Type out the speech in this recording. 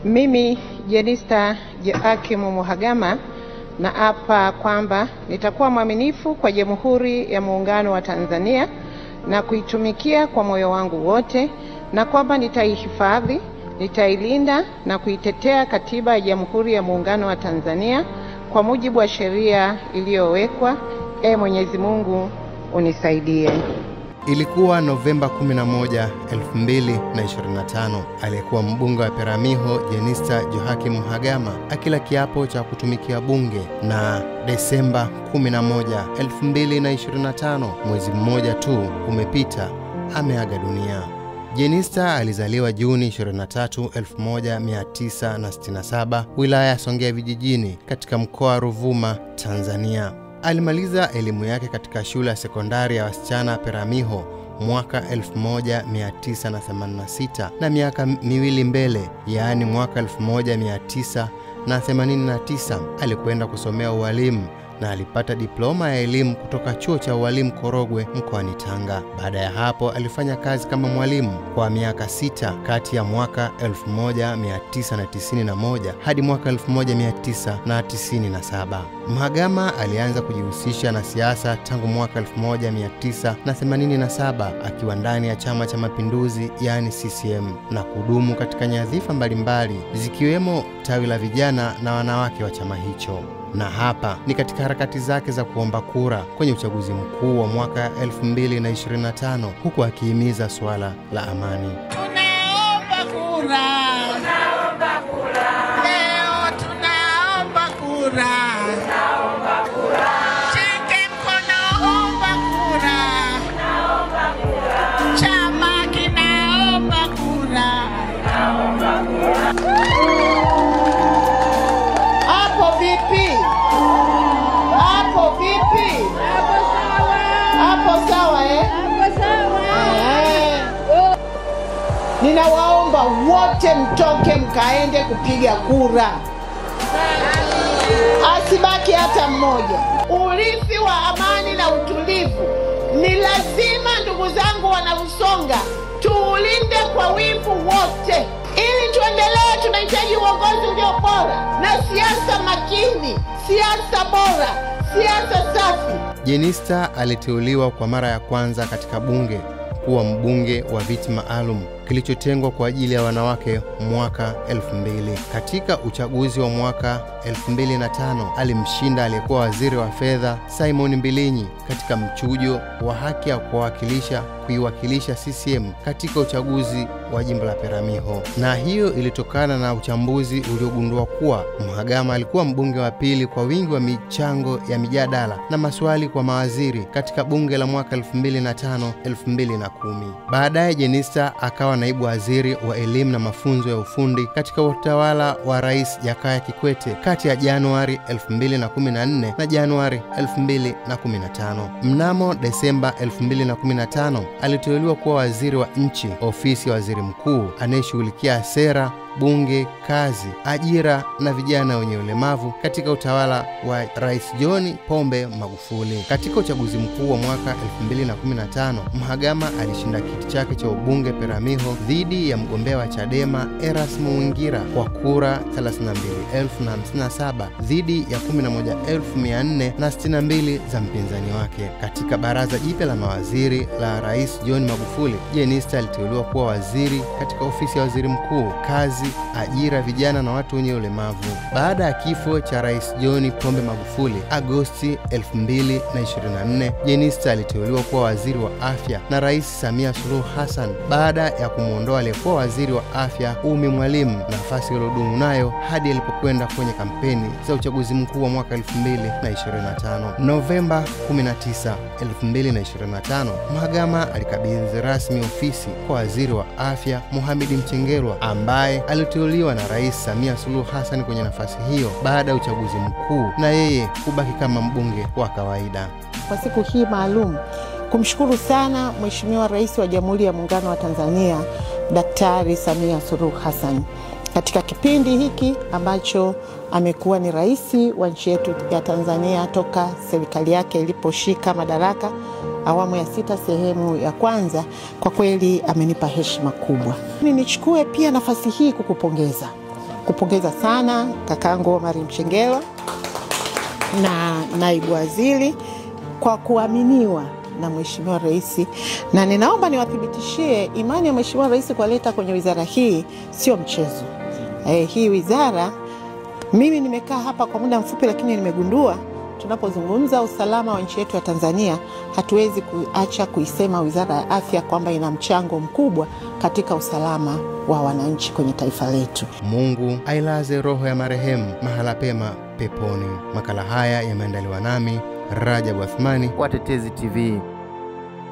Mimi Jenista Joakim Mhagama naapa kwamba nitakuwa mwaminifu kwa Jamhuri ya Muungano wa Tanzania na kuitumikia kwa moyo wangu wote, na kwamba nitaihifadhi, nitailinda na kuitetea Katiba ya Jamhuri ya Muungano wa Tanzania kwa mujibu wa sheria iliyowekwa. Mwenyezi Mungu unisaidie. Ilikuwa Novemba 11, 2025. Aliyekuwa mbunge wa Peramiho Jenista Joakim Mhagama akila kiapo cha kutumikia bunge, na Desemba 11, 2025, mwezi mmoja tu umepita, ameaga dunia. Jenista alizaliwa Juni 23, 1967, wilaya ya Songea Vijijini katika mkoa wa Ruvuma, Tanzania. Alimaliza elimu yake katika shule ya sekondari ya wasichana Peramiho mwaka 1986, na miaka miwili mbele, yaani mwaka 1989, alikwenda kusomea ualimu na alipata diploma ya elimu kutoka Chuo cha Ualimu Korogwe mkoani Tanga. Baada ya hapo alifanya kazi kama mwalimu kwa miaka 6 kati ya mwaka 1991 hadi mwaka 1997. Mhagama alianza kujihusisha na siasa tangu mwaka 1987 akiwa ndani ya Chama cha Mapinduzi yani CCM, na kudumu katika nyadhifa mbalimbali zikiwemo tawi la vijana na wanawake wa chama hicho. Na hapa ni katika harakati zake za kuomba kura kwenye uchaguzi mkuu wa mwaka 2025, huku akihimiza swala la amani. Tunaomba kura. Tunaomba kura. Leo tunaomba kura. Tunaomba kura. Shike mkono, omba kura. Tunaomba kura. Chama kinaomba kura. Tunaomba kura. Hapo vipi? Hapo vipi? Hapo sawa Hapo sawa Ninawaomba wote mtoke mkaende kupiga kura. Asibaki hata mmoja. Urithi wa amani na utulivu ni lazima, ndugu zangu wanausonga, tuulinde kwa wivu wote. Ili tuendelee, tunahitaji uongozi ulio bora na siasa makini, siasa bora, siasa safi. Jenista aliteuliwa kwa mara ya kwanza katika bunge kuwa mbunge wa viti maalum kilichotengwa kwa ajili ya wanawake mwaka 2000. Katika uchaguzi wa mwaka 2005 alimshinda aliyekuwa waziri wa fedha Simon Mbilinyi katika mchujo wa haki ya kuiwakilisha CCM katika uchaguzi wa jimbo la Peramiho, na hiyo ilitokana na uchambuzi uliogundua kuwa Mhagama alikuwa mbunge wa pili kwa wingi wa michango ya mijadala na maswali kwa mawaziri katika bunge la mwaka 2005-2010. Baadaye Jenista akawa naibu waziri wa elimu na mafunzo ya ufundi katika utawala wa Rais Jakaya Kikwete kati ya Januari 2014 na Januari 2015. Mnamo Desemba 2015 aliteuliwa kuwa waziri wa nchi, ofisi ya waziri mkuu, anayeshughulikia sera, bunge, kazi, ajira na vijana wenye ulemavu katika utawala wa Rais John Pombe Magufuli. Katika uchaguzi mkuu wa mwaka 2015, Mhagama alishinda kiti chake cha ubunge Peramiho dhidi ya mgombea wa Chadema Erasmus Wingira kwa kura 32,057 dhidi ya 11,462 za mpinzani wake. Katika baraza jipya la mawaziri la Rais John Magufuli, Jenista aliteuliwa kuwa waziri katika ofisi ya waziri mkuu, kazi, ajira, vijana na watu wenye ulemavu. Baada ya kifo cha Rais John Pombe Magufuli Agosti 2024, Jenista aliteuliwa kuwa waziri wa afya na Rais Samia Suluhu Hassan baada ya kumuondoa aliyekuwa waziri wa afya Ummy Mwalimu, nafasi aliyodumu nayo hadi alipokwenda kwenye kampeni za uchaguzi mkuu wa mwaka 2025. Novemba 19, 2025, Mhagama alikabidhi rasmi ofisi kwa waziri wa afya Mohamed Mchengerwa, ambaye aliteuliwa na Rais Samia Suluhu Hassan kwenye nafasi hiyo baada ya uchaguzi mkuu, na yeye kubaki kama mbunge wa kawaida. Kwa siku hii maalum kumshukuru sana Mheshimiwa Rais wa Jamhuri ya Muungano wa Tanzania Daktari Samia Suluhu Hassan katika kipindi hiki ambacho amekuwa ni rais wa nchi yetu ya Tanzania toka serikali yake iliposhika madaraka awamu ya 6 sehemu ya kwanza. Kwa kweli amenipa heshima kubwa. Nichukue pia nafasi hii kukupongeza kupongeza sana kakangu Omar Mchengerwa na naibu waziri kwa kuaminiwa na Mheshimiwa Rais, na ninaomba niwathibitishie imani ya Mheshimiwa Rais kuwaleta kwenye wizara hii sio mchezo. Hii wizara, mimi nimekaa hapa kwa muda mfupi, lakini nimegundua tunapozungumza usalama wa nchi yetu ya Tanzania, hatuwezi kuacha kuisema Wizara ya Afya kwamba ina mchango mkubwa katika usalama wa wananchi kwenye taifa letu. Mungu ailaze roho ya marehemu mahala pema peponi. Makala haya yameandaliwa nami Rajab Athmani, Watetezi TV.